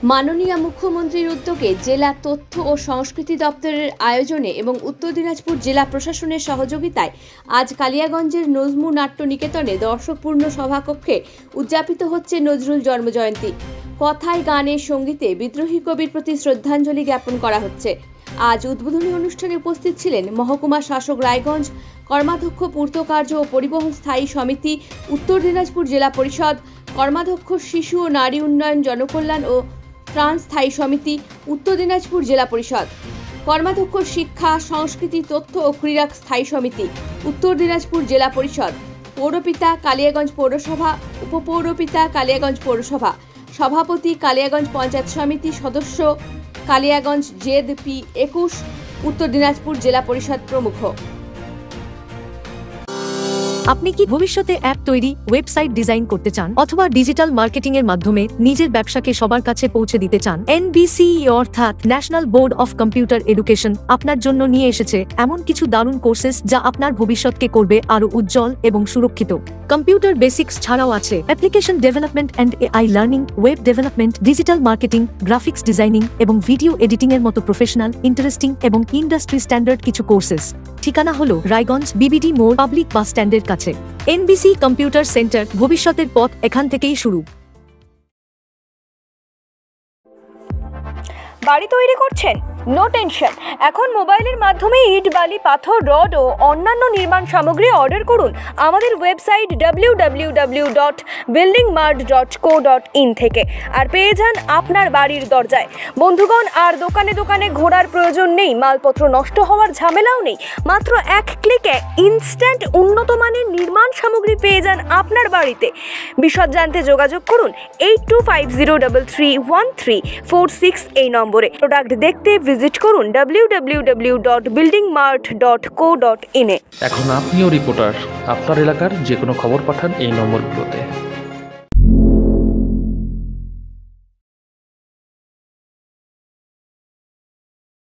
মাননীয় মুখ্যমন্ত্রীর উদ্যোগে জেলা তথ্য ও সংস্কৃতি দপ্তরের আয়োজনে এবং উত্তর দিনাজপুর জেলা প্রশাসনের সহযোগিতায় আজ কালিয়াগঞ্জের নজমু নাট্য নিকেতনে দর্শকপূর্ণ সভাকক্ষে উদযাপিত হচ্ছে নজরুল জন্মজয়ন্তী। কথায়, গানে, সঙ্গীতে বিদ্রোহী কবির প্রতি শ্রদ্ধাঞ্জলি জ্ঞাপন করা হচ্ছে। আজ উদ্বোধনী অনুষ্ঠানে উপস্থিত ছিলেন মহকুমা শাসক রায়গঞ্জ, কর্মাধ্যক্ষ পূর্ত কার্য ও পরিবহন স্থায়ী সমিতি উত্তর দিনাজপুর জেলা পরিষদ, কর্মাধ্যক্ষ শিশু ও নারী উন্নয়ন জনকল্যাণ ও ত্রাণ স্থায়ী সমিতি উত্তর দিনাজপুর জেলা পরিষদ, কর্মাধ্যক্ষ শিক্ষা, সংস্কৃতি, তথ্য ও ক্রীড়া স্থায়ী সমিতি উত্তর দিনাজপুর জেলা পরিষদ, পৌরপিতা কালিয়াগঞ্জ পৌরসভা, উপপৌরপিতা কালিয়াগঞ্জ পৌরসভা, সভাপতি কালিয়াগঞ্জ পঞ্চায়েত সমিতি সদস্য, কালিয়াগঞ্জ জেদ-পি 21 উত্তর দিনাজপুর জেলা পরিষদ প্রমুখ। আপনি কি ভবিষ্যতে অ্যাপ তৈরি, ওয়েবসাইট ডিজাইন করতে চান অথবা ডিজিটাল মার্কেটিং এর মাধ্যমে নিজের ব্যবসাকে সবার কাছে পৌঁছে দিতে চান? NBCE অর্থাৎ national board of computer education আপনার জন্য নিয়ে এসেছে এমন কিছু দারুণ কোর্সেস যা আপনার ভবিষ্যৎকে করবে আরো উজ্জ্বল এবং সুরক্ষিত। কম্পিউটার বেসিক্স ছাড়াও আছে application development and AI learning, web development, digital marketing, graphics designing এবং ভিডিও এডিটিং এর মতো প্রফেশনাল, ইন্টারেস্টিং এবং ইন্ডাস্ট্রি স্ট্যান্ডার্ড কিছু কোর্সেস। ঠিকানা হলো রায়গঞ্জ BBD মোড়, পাবলিক বাস স্ট্যান্ডের কাছে। NBC কম্পিউটার সেন্টার, ভবিষ্যতের পথ এখান থেকেই শুরু। বাড়ি তৈরি করছেন? নো টেনশন, এখন মোবাইলের মাধ্যমে ইট, বালি, পাথর, রড ও অন্যান্য নির্মাণ সামগ্রী অর্ডার করুন আমাদের ওয়েবসাইট www.buildingmart.co.in থেকে, আর পেয়ে যান আপনার বাড়ির দরজায়। বন্ধুগণ, আর দোকানে দোকানে ঘোরার প্রয়োজন নেই, মালপত্র নষ্ট হওয়ার ঝামেলাও নেই। মাত্র এক ক্লিকে ইনস্ট্যান্ট উন্নত মানের নির্মাণ সামগ্রী পেয়ে যান আপনার বাড়িতে। বিশদ জানতে যোগাযোগ করুন 8250331346 এই নম্বরে। প্রোডাক্ট দেখতে ভিজিট করুন www.buildingmart.co.in এ। এখন আপনিও রিপোর্টার, আপনার এলাকার যে কোনো খবর পাঠান এই নম্বরগুলোতে।